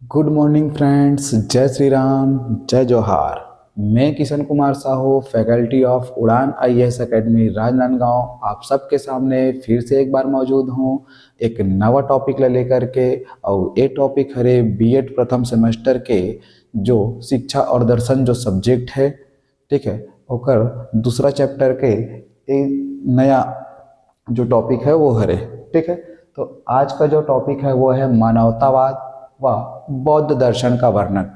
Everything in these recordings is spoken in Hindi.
गुड मॉर्निंग फ्रेंड्स, जय श्री राम, जय जोहार। मैं किशन कुमार साहू, फैकल्टी ऑफ उड़ान आईएएस एकेडमी राजनांदगांव आप सबके सामने फिर से एक बार मौजूद हूँ एक नवा टॉपिक लेकर के। और ये टॉपिक है बीएड प्रथम सेमेस्टर के जो शिक्षा और दर्शन जो सब्जेक्ट है, ठीक है, ओकर दूसरा चैप्टर के नया जो टॉपिक है वो है, ठीक है। तो आज का जो टॉपिक है वो है मानवतावाद व बौद्ध दर्शन का वर्णन।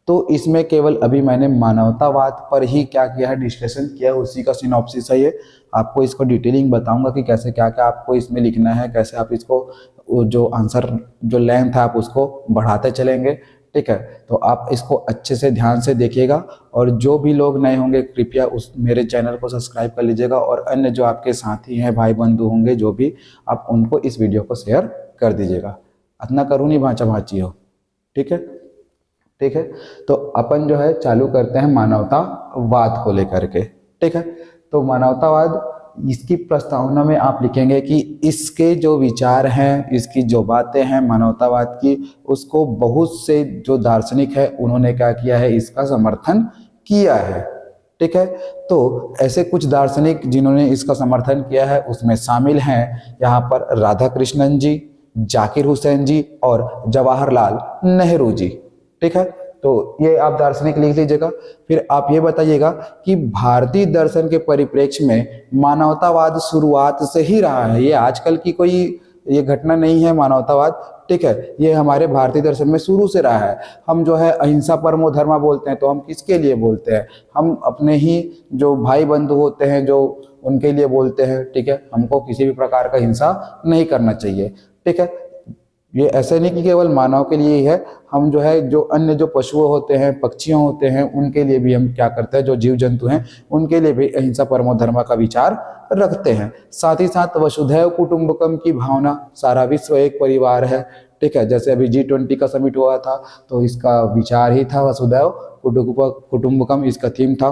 तो इसमें केवल अभी मैंने मानवतावाद पर ही क्या किया है, डिस्कशन किया है, उसी का सिनॉप्सिस है ये। आपको इसको डिटेलिंग बताऊंगा कि कैसे क्या क्या आपको इसमें लिखना है, कैसे आप इसको जो आंसर जो लेंथ है आप उसको बढ़ाते चलेंगे, ठीक है। तो आप इसको अच्छे से ध्यान से देखिएगा और जो भी लोग नए होंगे कृपया उस मेरे चैनल को सब्सक्राइब कर लीजिएगा और अन्य जो आपके साथी हैं, भाई बंधु होंगे जो भी, आप उनको इस वीडियो को शेयर कर दीजिएगा। इतना करूँ नहीं भांचा भांची हो, ठीक है, ठीक है। तो अपन जो है चालू करते हैं मानवतावाद को लेकर के, ठीक है। तो मानवतावाद, इसकी प्रस्तावना में आप लिखेंगे कि इसके जो विचार हैं, इसकी जो बातें हैं मानवतावाद की, उसको बहुत से जो दार्शनिक है उन्होंने क्या किया है, इसका समर्थन किया है, ठीक है। तो ऐसे कुछ दार्शनिक जिन्होंने इसका समर्थन किया है उसमें शामिल हैं यहाँ पर राधा कृष्णन जी, जाकिर हुसैन जी और जवाहरलाल नेहरू जी, ठीक है। तो ये आप दार्शनिक लिख लीजिएगा। फिर आप ये बताइएगा कि भारतीय दर्शन के परिप्रेक्ष्य में मानवतावाद शुरुआत से ही रहा है, ये आजकल की कोई ये घटना नहीं है मानवतावाद, ठीक है। ये हमारे भारतीय दर्शन में शुरू से रहा है। हम जो है अहिंसा परमो धर्मा बोलते हैं, तो हम किसके लिए बोलते हैं? हम अपने ही जो भाई बंधु होते हैं जो उनके लिए बोलते हैं, ठीक है। हमको किसी भी प्रकार का हिंसा नहीं करना चाहिए, ठीक है। ये ऐसे नहीं कि केवल मानव के लिए ही है, हम जो है जो अन्य जो पशुओं होते हैं, पक्षियों होते हैं, उनके लिए भी हम क्या करते हैं, जो जीव जंतु हैं उनके लिए भी अहिंसा परमो धर्म का विचार रखते हैं। साथ ही साथ वसुधैव कुटुंबकम की भावना, सारा विश्व एक परिवार है, ठीक है। जैसे अभी G20 का समिट हुआ था तो इसका विचार ही था वसुधैव कुटुंबकम, इसका थीम था,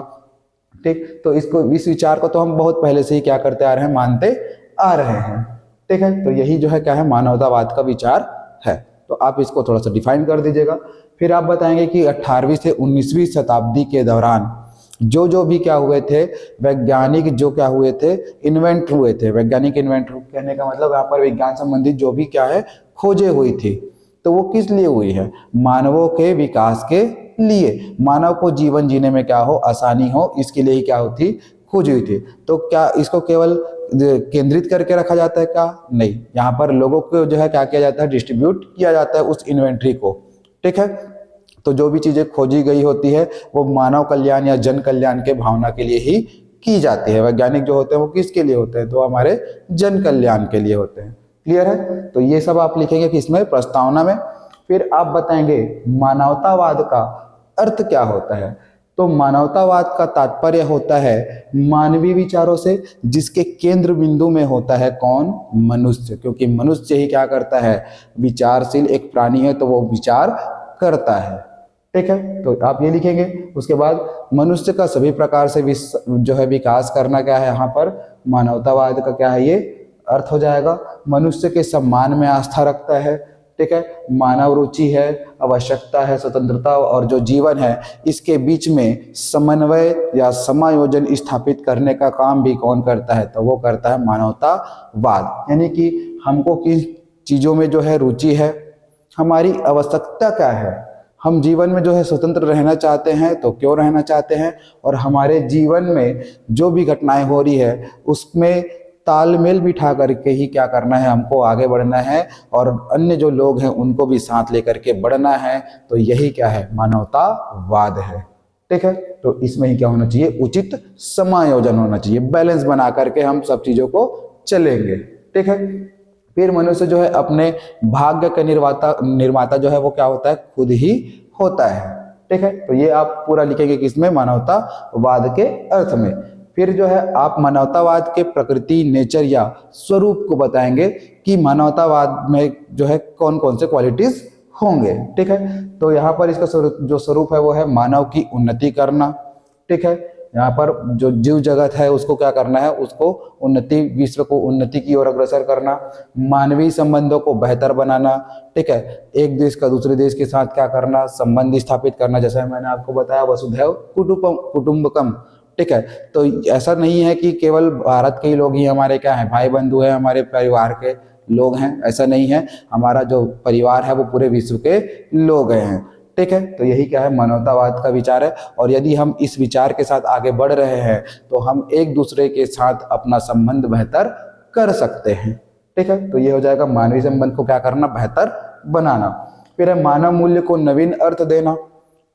ठीक। तो इसको, इस विचार को तो हम बहुत पहले से ही क्या करते आ रहे हैं, मानते आ रहे हैं, ठीक है। तो यही जो है क्या है, मानवतावाद का विचार है। तो आप इसको थोड़ा सा डिफाइन कर दीजिएगा। फिर आप बताएंगे कि 18वीं से 19वीं शताब्दी के दौरान जो भी क्या हुए थे, वैज्ञानिक जो क्या हुए थे, इन्वेंट हुए थे। वैज्ञानिक इन्वेंट कहने का मतलब यहाँ पर विज्ञान संबंधित जो भी क्या है खोजे हुई थी, तो वो किस लिए हुई है? मानवों के विकास के लिए, मानव को जीवन जीने में क्या हो, आसानी हो, इसके लिए ही क्या होती, खोजी हुई थी। तो क्या इसको केवल केंद्रित करके रखा जाता है क्या? नहीं, यहाँ पर लोगों को जो है क्या किया जाता है, डिस्ट्रीब्यूट किया जाता है उस इन्वेंट्री को, ठीक है। तो जो भी चीजें खोजी गई होती है वो मानव कल्याण या जन कल्याण के भावना के लिए ही की जाती है। वैज्ञानिक जो होते हैं वो किसके लिए होते हैं, तो हमारे जन कल्याण के लिए होते हैं। क्लियर है? तो ये सब आप लिखेंगे कि इसमें प्रस्तावना में। फिर आप बताएंगे मानवतावाद का अर्थ क्या होता है। तो मानवतावाद का तात्पर्य होता है मानवीय विचारों से, जिसके केंद्र बिंदु में होता है कौन? मनुष्य। क्योंकि मनुष्य ही क्या करता है, विचारशील एक प्राणी है, तो वो विचार करता है, ठीक है। तो आप ये लिखेंगे। उसके बाद मनुष्य का सभी प्रकार से जो है विकास करना क्या है, यहाँ पर मानवतावाद का क्या है, ये अर्थ हो जाएगा। मनुष्य के सम्मान में आस्था रखता है, ठीक है। मानव रुचि है, आवश्यकता है, स्वतंत्रता और जो जीवन है इसके बीच में समन्वय या समायोजन स्थापित करने का काम भी कौन करता है, तो वो करता है मानवतावाद। यानी कि हमको किस चीजों में जो है रुचि है, हमारी आवश्यकता क्या है, हम जीवन में जो है स्वतंत्र रहना चाहते हैं तो क्यों रहना चाहते हैं, और हमारे जीवन में जो भी घटनाएं हो रही है उसमें तालमेल बिठा करके ही क्या करना है, हमको आगे बढ़ना है और अन्य जो लोग हैं उनको भी साथ लेकर के बढ़ना है। तो यही क्या है, मानवतावाद है, ठीक है। तो इसमें ही क्या होना चाहिए, उचित समायोजन होना चाहिए, बैलेंस बना करके हम सब चीजों को चलेंगे, ठीक है। फिर मनुष्य जो है अपने भाग्य का निर्माता जो है वो क्या होता है, खुद ही होता है, ठीक है। तो ये आप पूरा लिखेंगे किसमें, मानवतावाद के अर्थ में। फिर जो है आप मानवतावाद के प्रकृति, नेचर या स्वरूप को बताएंगे कि मानवतावाद में जो है कौन कौन से क्वालिटीज होंगे, ठीक है। तो यहाँ पर इसका जो स्वरूप है वो है मानव की उन्नति करना, ठीक है। यहाँ पर जो जीव जगत है उसको क्या करना है, उसको उन्नति, विश्व को उन्नति की ओर अग्रसर करना, मानवीय संबंधों को बेहतर बनाना, ठीक है, एक देश का दूसरे देश के साथ क्या करना, संबंध स्थापित करना, जैसा मैंने आपको बताया वसुधैव कुटुंबकम, ठीक है। तो ऐसा नहीं है कि केवल भारत के ही लोग ही हमारे क्या है, भाई बंधु है, हमारे परिवार के लोग हैं, ऐसा नहीं है, हमारा जो परिवार है वो पूरे विश्व के लोग हैं, ठीक है। तो यही क्या है, मानवतावाद का विचार है। और यदि हम इस विचार के साथ आगे बढ़ रहे हैं तो हम एक दूसरे के साथ अपना संबंध बेहतर कर सकते हैं, ठीक है। तो ये हो जाएगा मानवीय संबंध को क्या करना, बेहतर बनाना। फिर है मानव मूल्य को नवीन अर्थ देना,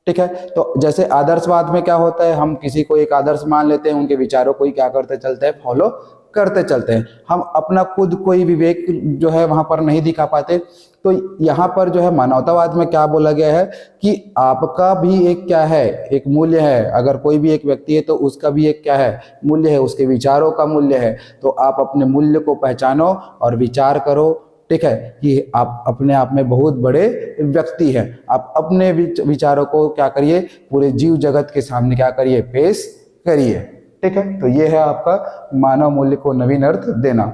ठीक है। तो जैसे आदर्शवाद में क्या होता है, हम किसी को एक आदर्श मान लेते हैं, उनके विचारों को ही क्या करते चलते हैं, फॉलो करते चलते हैं, हम अपना खुद कोई विवेक जो है वहां पर नहीं दिखा पाते। तो यहाँ पर जो है मानवतावाद में क्या बोला गया है कि आपका भी एक क्या है, एक मूल्य है, अगर कोई भी एक व्यक्ति है तो उसका भी एक क्या है, मूल्य है, उसके विचारों का मूल्य है। तो आप अपने मूल्य को पहचानो और विचार करो, ठीक है, कि आप अपने आप में बहुत बड़े व्यक्ति हैं। आप अपने विचारों को क्या करिए, पूरे जीव जगत के सामने क्या करिए, पेश करिए, ठीक है। तो ये है आपका मानव मूल्य को नवीन अर्थ देना।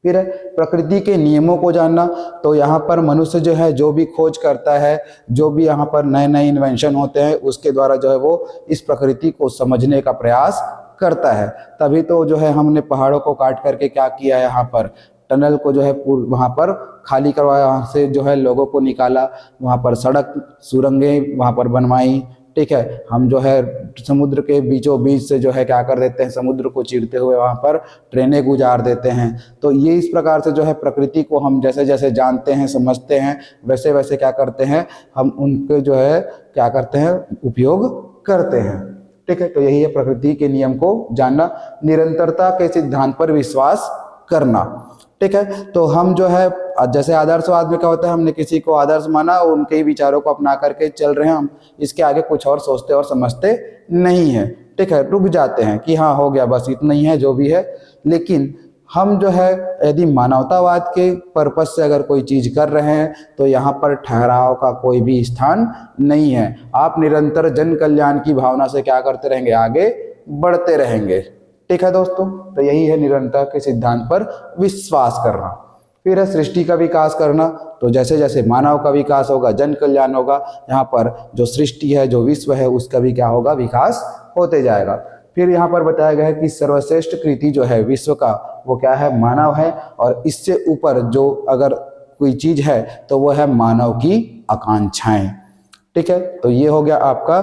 फिर है प्रकृति के नियमों को जानना। तो यहाँ पर मनुष्य जो है जो भी खोज करता है, जो भी यहाँ पर नए नए इन्वेंशन होते हैं, उसके द्वारा जो है वो इस प्रकृति को समझने का प्रयास करता है। तभी तो जो है हमने पहाड़ों को काट करके क्या किया है, यहाँ पर टनल को जो है वहाँ पर खाली करवाया, वहाँ से जो है लोगों को निकाला, वहाँ पर सड़क सुरंगें वहाँ पर बनवाई, ठीक है। हम जो है समुद्र के बीचों बीच से जो है क्या कर देते हैं, समुद्र को चीरते हुए वहाँ पर ट्रेनें गुजार देते हैं। तो ये इस प्रकार से जो है प्रकृति को हम जैसे जैसे जानते हैं, समझते हैं, वैसे वैसे क्या करते हैं, हम उनके जो है क्या करते हैं, उपयोग करते हैं, ठीक है। तो यही है प्रकृति के नियम को जानना। निरंतरता के सिद्धांत पर विश्वास करना, ठीक है। तो हम जो है जैसे आदर्शवाद में क्या होता है, हमने किसी को आदर्श माना और उनके ही विचारों को अपना करके चल रहे हैं, हम इसके आगे कुछ और सोचते और समझते नहीं है, ठीक है, रुक जाते हैं कि हाँ हो गया, बस इतना ही है जो भी है। लेकिन हम जो है यदि मानवतावाद के पर्पज से अगर कोई चीज कर रहे हैं तो यहाँ पर ठहराव का कोई भी स्थान नहीं है। आप निरंतर जन कल्याण की भावना से क्या करते रहेंगे, आगे बढ़ते रहेंगे, ठीक है दोस्तों। तो यही है निरंतर के सिद्धांत पर विश्वास करना। फिर है सृष्टि का विकास करना। तो जैसे जैसे मानव का विकास होगा, जन कल्याण होगा, यहाँ पर जो सृष्टि है, जो विश्व है, उसका भी क्या होगा, विकास होते जाएगा। फिर यहाँ पर बताया गया है कि सर्वश्रेष्ठ कृति जो है विश्व का, वो क्या है, मानव है। और इससे ऊपर जो अगर कोई चीज है तो वो है मानव की आकांक्षाएं, ठीक है। तो ये हो गया आपका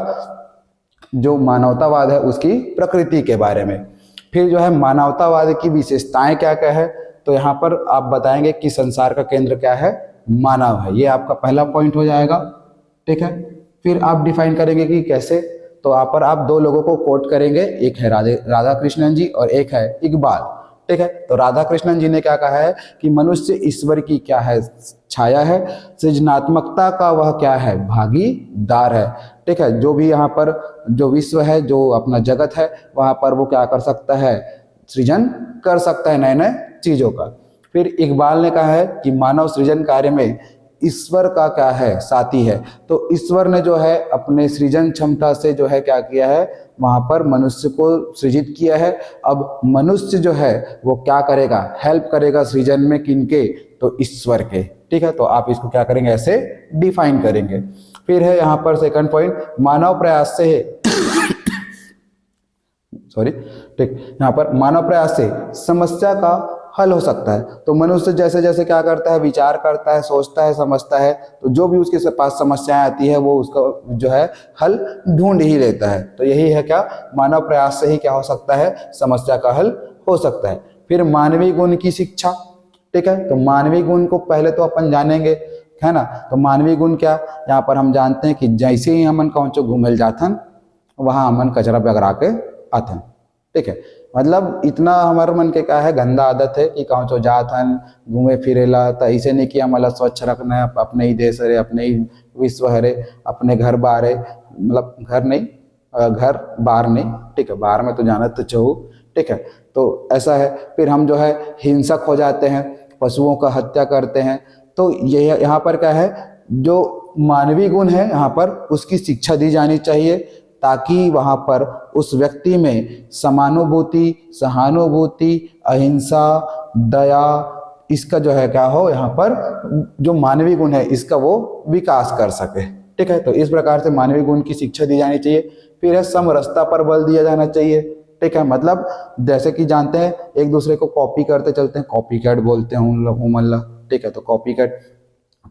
जो मानवतावाद है उसकी प्रकृति के बारे में। फिर जो है मानवतावाद की विशेषताएं क्या क्या है, तो यहाँ पर आप बताएंगे कि संसार का केंद्र क्या है, मानव है, ये आपका पहला पॉइंट हो जाएगा, ठीक है। फिर आप डिफाइन करेंगे कि कैसे, तो यहाँ पर आप दो लोगों को कोट करेंगे, एक है राधा कृष्णन जी और एक है इकबाल, ठीक है। तो राधा कृष्णन जी ने क्या कहा है कि मनुष्य ईश्वर की क्या है, छाया है, सृजनात्मकता का वह क्या है, भागीदार है, ठीक है। जो भी यहाँ पर जो विश्व है, जो अपना जगत है, वहाँ पर वो क्या कर सकता है, सृजन कर सकता है नए नए चीजों का। फिर इकबाल ने कहा है कि मानव सृजन कार्य में ईश्वर का क्या है, साथी है। तो ईश्वर ने जो है अपने सृजन क्षमता से जो है क्या किया है, वहां पर मनुष्य को सृजित किया है। अब मनुष्य जो है वो क्या करेगा, हेल्प करेगा सृजन में, किनके, तो ईश्वर के, ठीक है। तो आप इसको क्या करेंगे, ऐसे डिफाइन करेंगे। फिर है यहाँ पर सेकंड पॉइंट, मानव प्रयास से सॉरी, ठीक, यहाँ पर मानव प्रयास से समस्या का हल हो सकता है। तो मनुष्य जैसे जैसे क्या करता है, विचार करता है, सोचता है, समझता है, तो जो भी उसके पास समस्याएं आती है वो उसका जो है हल ढूंढ ही लेता है। तो यही है क्या, मानव प्रयास से ही क्या हो सकता है, समस्या का हल हो सकता है। फिर मानवीय गुण की शिक्षा, ठीक है। तो मानवीय गुण को पहले तो अपन जानेंगे, है ना। तो मानवीय गुण क्या, यहाँ पर हम जानते हैं कि जैसे ही हमन कौन घूमेल जाथन, वहां हमन कचरा बगरा के आथन, ठीक है। मतलब इतना हमारे मन के क्या है, गंदा आदत है कि कौन सो जात हन घूमे फिरेला, तो ऐसे नहीं कि हमारा स्वच्छ रखना है, अपने ही देश है, अपने ही विश्व है, अपने घर बाहर है, मतलब घर नहीं, घर बाहर नहीं, ठीक है, बाहर में तो जाना तो चाहूँ, ठीक है। तो ऐसा है। फिर हम जो है हिंसक हो जाते हैं, पशुओं का हत्या करते हैं। तो ये यहाँ पर क्या है, जो मानवीय गुण है यहाँ पर उसकी शिक्षा दी जानी चाहिए, ताकि वहाँ पर उस व्यक्ति में समानुभूति, सहानुभूति, अहिंसा, दया, इसका जो है क्या हो, यहाँ पर जो मानवीय गुण है इसका वो विकास कर सके। ठीक है, तो इस प्रकार से मानवीय गुण की शिक्षा दी जानी चाहिए। फिर है समरसता पर बल दिया जाना चाहिए। ठीक है, मतलब जैसे कि जानते हैं एक दूसरे को कॉपी करते चलते हैं, कॉपी कैट बोलते हैं उन लोग उमल्ला। ठीक है, तो कॉपी कैट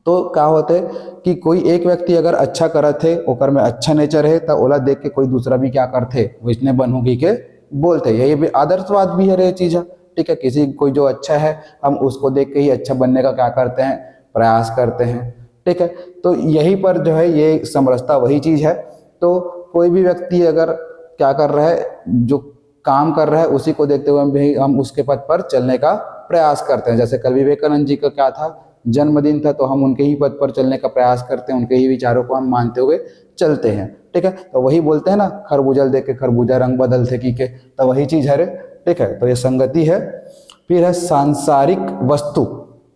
तो क्या होते है कि कोई एक व्यक्ति अगर अच्छा करत है, ओकर में अच्छा नेचर है, तो ओला देख के कोई दूसरा भी क्या करते, वैसने बनूंगी के बोलते। यही भी आदर्शवाद भी है, ये चीज है। ठीक है, किसी कोई जो अच्छा है हम उसको देख के ही अच्छा बनने का क्या करते हैं, प्रयास करते हैं। ठीक है, तो यही पर जो है ये समरसता वही चीज है। तो कोई भी व्यक्ति अगर क्या कर रहा है, जो काम कर रहा है उसी को देखते हुए हम उसके पथ पर चलने का प्रयास करते हैं। जैसे कल विवेकानंद जी का क्या था, जन्मदिन था, तो हम उनके ही पथ पर चलने का प्रयास करते हैं, उनके ही विचारों को हम मानते हुए चलते हैं। ठीक है, तो वही बोलते हैं ना, खरबूजल देख के खरबूजा रंग बदलते की के, तो वही चीज है रे। ठीक है, तो ये संगति है। फिर है सांसारिक वस्तु।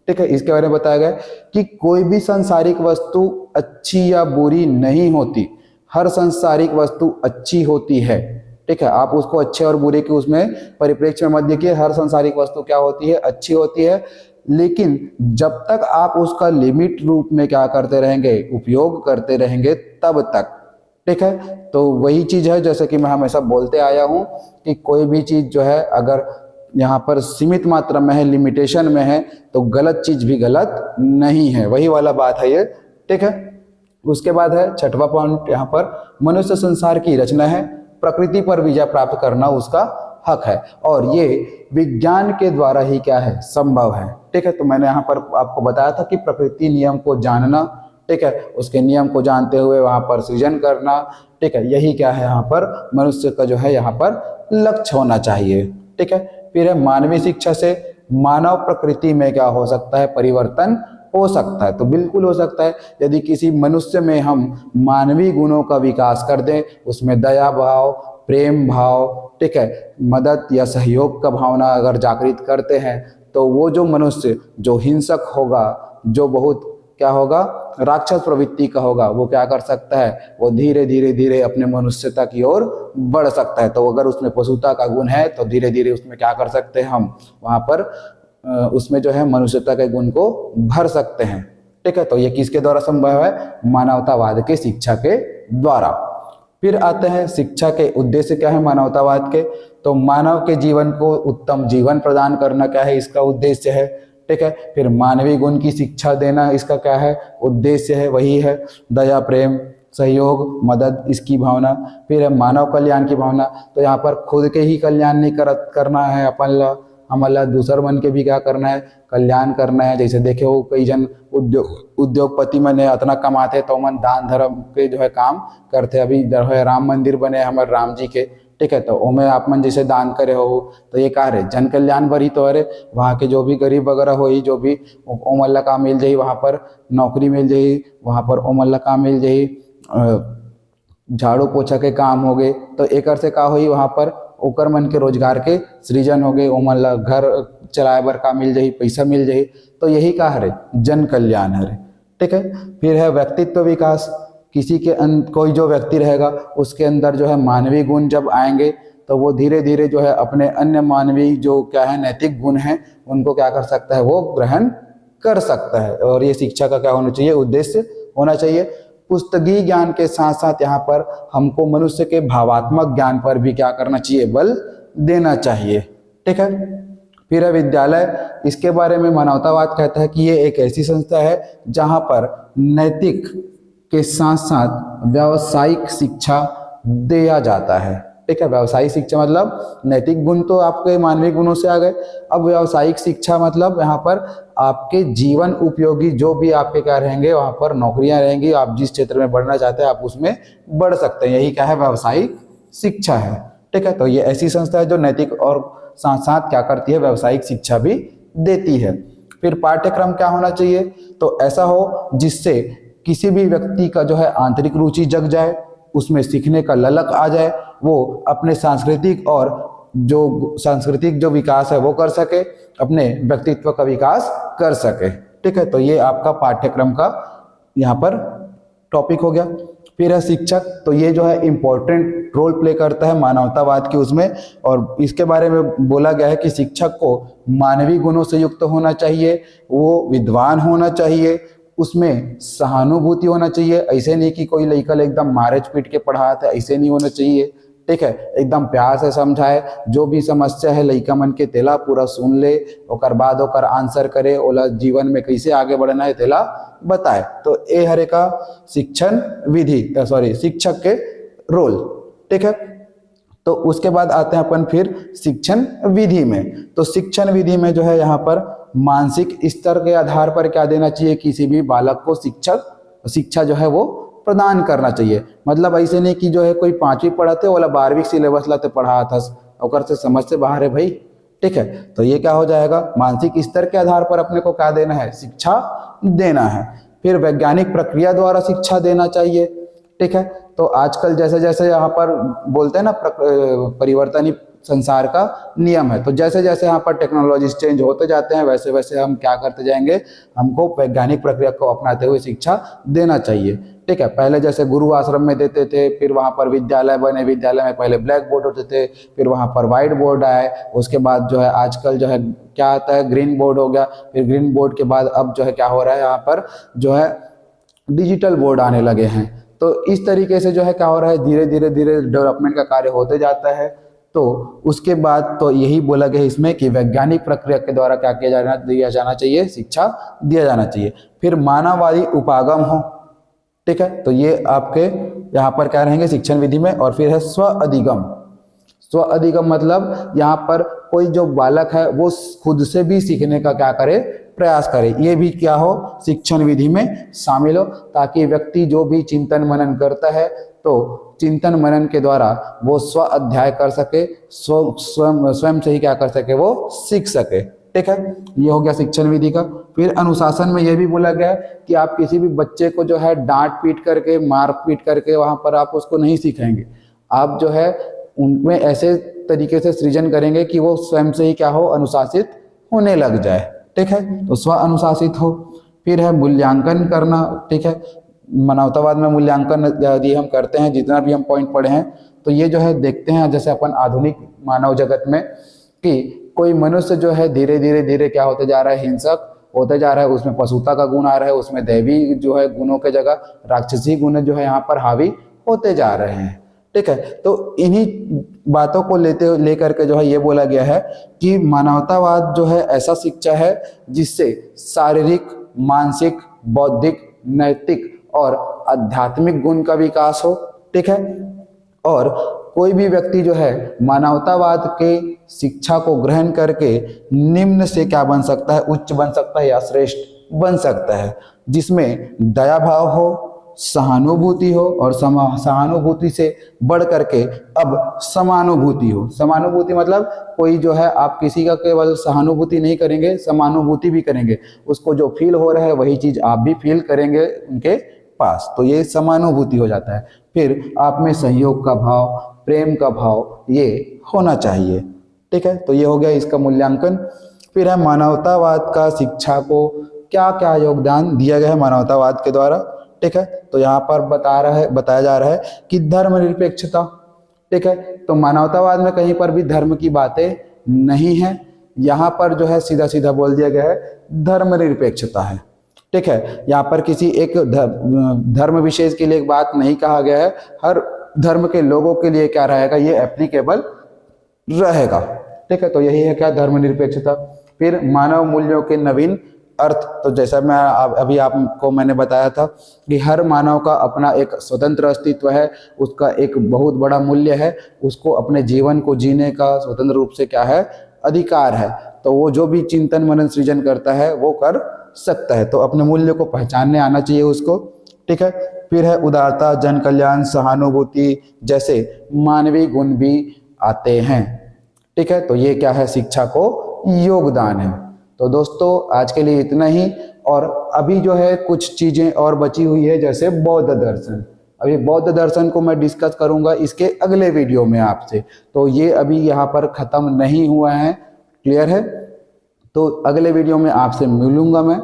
ठीक है, इसके बारे में बताया गया कि कोई भी सांसारिक वस्तु अच्छी या बुरी नहीं होती, हर सांसारिक वस्तु अच्छी होती है। ठीक है, आप उसको अच्छे और बुरे के उसमें परिप्रेक्ष्य में मत देखिए, हर सांसारिक वस्तु क्या होती है, अच्छी होती है। लेकिन जब तक आप उसका लिमिट रूप में क्या करते रहेंगे, उपयोग करते रहेंगे, तब तक। ठीक है, तो वही चीज है जैसे कि मैं हमेशा बोलते आया हूं कि कोई भी चीज जो है अगर यहाँ पर सीमित मात्रा में है, लिमिटेशन में है, तो गलत चीज भी गलत नहीं है, वही वाला बात है ये। ठीक है, उसके बाद है छठवां पॉइंट, यहाँ पर मनुष्य संसार की रचना है, प्रकृति पर विजय प्राप्त करना उसका हक है, और ये विज्ञान के द्वारा ही क्या है, संभव है। ठीक है, तो मैंने यहाँ पर आपको बताया था कि प्रकृति नियम को जानना, ठीक है, उसके नियम को जानते हुए वहां पर सृजन करना। ठीक है, यही क्या है यहाँ पर मनुष्य का जो है यहाँ पर लक्ष्य होना चाहिए। ठीक है, फिर है मानवीय शिक्षा से मानव प्रकृति में क्या हो सकता है, परिवर्तन हो सकता है। तो बिल्कुल हो सकता है, यदि किसी मनुष्य में हम मानवीय गुणों का विकास कर दें, उसमें दया भाव, प्रेम भाव, ठीक है, मदद या सहयोग का भावना अगर जागृत करते हैं, तो वो जो मनुष्य जो हिंसक होगा, जो बहुत क्या होगा, राक्षस प्रवृत्ति का होगा, वो क्या कर सकता है, वो धीरे धीरे धीरे अपने मनुष्यता की ओर बढ़ सकता है। तो अगर उसमें पशुता का गुण है, तो धीरे धीरे उसमें क्या कर सकते हैं हम, वहां पर उसमें जो है मनुष्यता के गुण को भर सकते हैं। ठीक है, तो ये किसके द्वारा संभव है, मानवतावाद के शिक्षा के द्वारा। फिर आते हैं शिक्षा के उद्देश्य क्या है मानवतावाद के, तो मानव के जीवन को उत्तम जीवन प्रदान करना क्या है, इसका उद्देश्य है। ठीक है, फिर मानवीय गुण की शिक्षा देना इसका क्या है, उद्देश्य है, वही है दया, प्रेम, सहयोग, मदद, इसकी भावना। फिर है मानव कल्याण की भावना, तो यहाँ पर खुद के ही कल्याण नहीं करना है अपन, हमारा दूसर मन के भी क्या करना है, कल्याण करना है। जैसे देखे हो कई जन उद्योगपति मन इतना कमाते तो मन दान धर्म के जो है काम करते। अभी जो है राम मंदिर बने हमारे राम जी के, ठीक है, तो ओमे आप मन जैसे दान करे हो, तो ये कार्य है जन कल्याण भरी, तो अरे वहाँ के जो भी गरीब वगैरह हो, जो भी ओमल्ला काम मिल जाही, वहाँ पर नौकरी मिल जाही, वहाँ पर ओमल्ला काम मिल जाही, झाड़ू पोछा के काम हो गए, तो एक से का हुई, वहाँ पर ओकर मन के रोजगार के सृजन हो गए, ओमल्ला घर चलाए बर का मिल जाही, पैसा मिल जाही। तो यही का हरे जन कल्याण हरे। ठीक है, फिर है व्यक्तित्व विकास, किसी के कोई जो व्यक्ति रहेगा उसके अंदर जो है मानवीय गुण जब आएंगे, तो वो धीरे धीरे जो है अपने अन्य मानवीय जो क्या है नैतिक गुण हैं उनको क्या कर सकता है, वो ग्रहण कर सकता है। और ये शिक्षा का क्या होना चाहिए, उद्देश्य होना चाहिए। पुस्तकीय ज्ञान के साथ साथ यहाँ पर हमको मनुष्य के भावात्मक ज्ञान पर भी क्या करना चाहिए, बल देना चाहिए। ठीक है, फिर है विद्यालय, इसके बारे में मानवतावाद कहता है कि ये एक ऐसी संस्था है जहाँ पर नैतिक के साथ साथ व्यावसायिक शिक्षा दिया जाता है। ठीक है, व्यावसायिक शिक्षा मतलब नैतिक गुण तो आपके मानवीय गुणों से आ गए, अब व्यावसायिक शिक्षा मतलब यहाँ पर आपके जीवन उपयोगी जो भी आपके क्या रहेंगे, वहाँ पर नौकरियां रहेंगी, आप जिस क्षेत्र में बढ़ना चाहते हैं आप उसमें बढ़ सकते हैं, यही क्या है, व्यावसायिक शिक्षा है। ठीक है, तो ये ऐसी संस्था है जो नैतिक और साथ साथ क्या करती है, व्यावसायिक शिक्षा भी देती है। फिर पाठ्यक्रम क्या होना चाहिए, तो ऐसा हो जिससे किसी भी व्यक्ति का जो है आंतरिक रुचि जग जाए, उसमें सीखने का ललक आ जाए, वो अपने सांस्कृतिक जो विकास है वो कर सके, अपने व्यक्तित्व का विकास कर सके। ठीक है, तो ये आपका पाठ्यक्रम का यहाँ पर टॉपिक हो गया। फिर है शिक्षक, तो ये जो है इम्पोर्टेंट रोल प्ले करता है मानवतावाद के उसमें, और इसके बारे में बोला गया है कि शिक्षक को मानवीय गुणों से युक्त होना चाहिए, वो विद्वान होना चाहिए, उसमें सहानुभूति होना चाहिए। ऐसे नहीं कि कोई लड़का एकदम मारे पीट के पढ़ाया था, ऐसे नहीं होना चाहिए, ठीक है। एकदम प्यार से समझाए, जो भी समस्या है लड़का मन के तेला पूरा सुन ले, ओकर बाद ओकर आंसर करे, ओला जीवन में कैसे आगे बढ़ना है तेला बताए। तो ये हरे का शिक्षण विधि शिक्षक के रोल, ठीक है। तो उसके बाद आते हैं अपन फिर शिक्षण विधि में। तो शिक्षण विधि में जो है यहाँ पर मानसिक स्तर के आधार पर क्या देना चाहिए, किसी भी बालक को शिक्षा जो है वो प्रदान करना चाहिए। मतलब ऐसे नहीं कि जो है कोई 5वीं पढ़ाते वाला 12वीं सिलेबस लाते पढ़ा था, ओकर से समझ से बाहर है भाई, ठीक है। तो ये क्या हो जाएगा, मानसिक स्तर के आधार पर अपने को क्या देना है, शिक्षा देना है। फिर वैज्ञानिक प्रक्रिया द्वारा शिक्षा देना चाहिए, ठीक है। तो आजकल जैसे जैसे यहाँ पर बोलते हैं ना परिवर्तनीय संसार का नियम है, तो जैसे जैसे यहाँ पर टेक्नोलॉजीज चेंज होते जाते हैं वैसे वैसे हम क्या करते जाएंगे, हमको वैज्ञानिक प्रक्रिया को अपनाते हुए शिक्षा देना चाहिए, ठीक है। पहले जैसे गुरु आश्रम में देते थे, फिर वहाँ पर विद्यालय बने, विद्यालय में पहले ब्लैक बोर्ड होते थे, फिर वहाँ पर व्हाइट बोर्ड आए, उसके बाद जो है आजकल जो है क्या आता है, ग्रीन बोर्ड हो गया, फिर ग्रीन बोर्ड के बाद अब जो है क्या हो रहा है, यहाँ पर जो है डिजिटल बोर्ड आने लगे हैं। तो इस तरीके से जो है क्या हो रहा है, धीरे धीरे धीरे डेवलपमेंट का कार्य होते जाता है। तो उसके बाद तो यही बोला गया इसमें कि वैज्ञानिक प्रक्रिया के द्वारा क्या दिया जाना चाहिए, शिक्षा दिया जाना चाहिए। फिर मानववादी उपागम हो, ठीक है। तो ये आपके यहाँ पर क्या रहेंगे शिक्षण विधि में। और फिर है स्व अधिगम। स्व अधिगम मतलब यहाँ पर कोई जो बालक है वो खुद से भी सीखने का क्या करे, प्रयास करे, ये भी क्या हो, शिक्षण विधि में शामिल हो, ताकि व्यक्ति जो भी चिंतन मनन करता है तो चिंतन मनन के द्वारा वो स्व अध्याय कर सके, स्वयं से ही क्या कर सके, वो सीख सके, ठीक है। ये हो गया शिक्षण विधि का। फिर अनुशासन में यह भी बोला गया है कि आप किसी भी बच्चे को जो है डांट पीट करके, मार पीट करके वहां पर आप उसको नहीं सिखाएंगे, आप जो है उनमें ऐसे तरीके से सृजन करेंगे कि वो स्वयं से ही क्या हो, अनुशासित होने लग जाए, ठीक है। तो स्व अनुशासित हो। फिर है मूल्यांकन करना, ठीक है। मानवतावाद में मूल्यांकन यदि हम करते हैं, जितना भी हम पॉइंट पढ़े हैं, तो ये जो है देखते हैं जैसे अपन आधुनिक मानव जगत में कि कोई मनुष्य जो है धीरे धीरे धीरे क्या होते जा रहा है, हिंसक होते जा रहा है, उसमें पशुता का गुण आ रहा है, उसमें दैवी जो है गुणों के जगह राक्षसी गुण जो है यहाँ पर हावी होते जा रहे हैं, ठीक है। तो इन्हीं बातों को लेकर के जो है ये बोला गया है कि मानवतावाद जो है ऐसा शिक्षा है जिससे शारीरिक, मानसिक, बौद्धिक, नैतिक और आध्यात्मिक गुण का विकास हो, ठीक है। और कोई भी व्यक्ति जो है मानवतावाद के शिक्षा को ग्रहण करके निम्न से क्या बन सकता है, उच्च बन सकता है या श्रेष्ठ बन सकता है, जिसमें दया भाव हो, सहानुभूति हो, और सहानुभूति से बढ़ करके अब समानुभूति हो। समानुभूति मतलब कोई जो है आप किसी का केवल सहानुभूति नहीं करेंगे, समानुभूति भी करेंगे, उसको जो फील हो रहा है वही चीज आप भी फील करेंगे उनके पास, तो ये समानुभूति हो जाता है। फिर आप में सहयोग का भाव, प्रेम का भाव ये होना चाहिए, ठीक है। तो ये हो गया इसका मूल्यांकन। फिर है मानवतावाद का शिक्षा को क्या क्या योगदान दिया गया है मानवतावाद के द्वारा, ठीक है। तो यहाँ पर बताया जा रहा है कि धर्मनिरपेक्षता, ठीक है। तो मानवतावाद में कहीं पर भी धर्म की बातें नहीं है, यहाँ पर जो है सीधा सीधा बोल दिया गया है धर्मनिरपेक्षता है, ठीक है। यहाँ पर किसी एक धर्म विशेष के लिए एक बात नहीं कहा गया है, हर धर्म के लोगों के लिए क्या रहेगा, ये एप्लीकेबल रहेगा, ठीक है। तो यही है क्या, धर्मनिरपेक्षता। फिर मानव मूल्यों के नवीन अर्थ, तो जैसा मैं अभी आपको मैंने बताया था कि हर मानव का अपना एक स्वतंत्र अस्तित्व है, उसका एक बहुत बड़ा मूल्य है, उसको अपने जीवन को जीने का स्वतंत्र रूप से क्या है, अधिकार है। तो वो जो भी चिंतन मनन सृजन करता है वो कर सकता है, तो अपने मूल्य को पहचानने आना चाहिए उसको, ठीक है। फिर है उदारता, जन कल्याण, सहानुभूति जैसे मानवीय गुण भी आते हैं, ठीक है। तो ये क्या है, शिक्षा को योगदान है। तो दोस्तों आज के लिए इतना ही, और अभी जो है कुछ चीजें और बची हुई है, जैसे बौद्ध दर्शन। अभी बौद्ध दर्शन को मैं डिस्कस करूंगा इसके अगले वीडियो में आपसे, तो ये अभी यहाँ पर खत्म नहीं हुआ है, क्लियर है। तो अगले वीडियो में आपसे मिलूंगा मैं,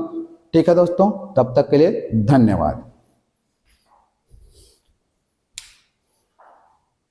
ठीक है दोस्तों, तब तक के लिए धन्यवाद।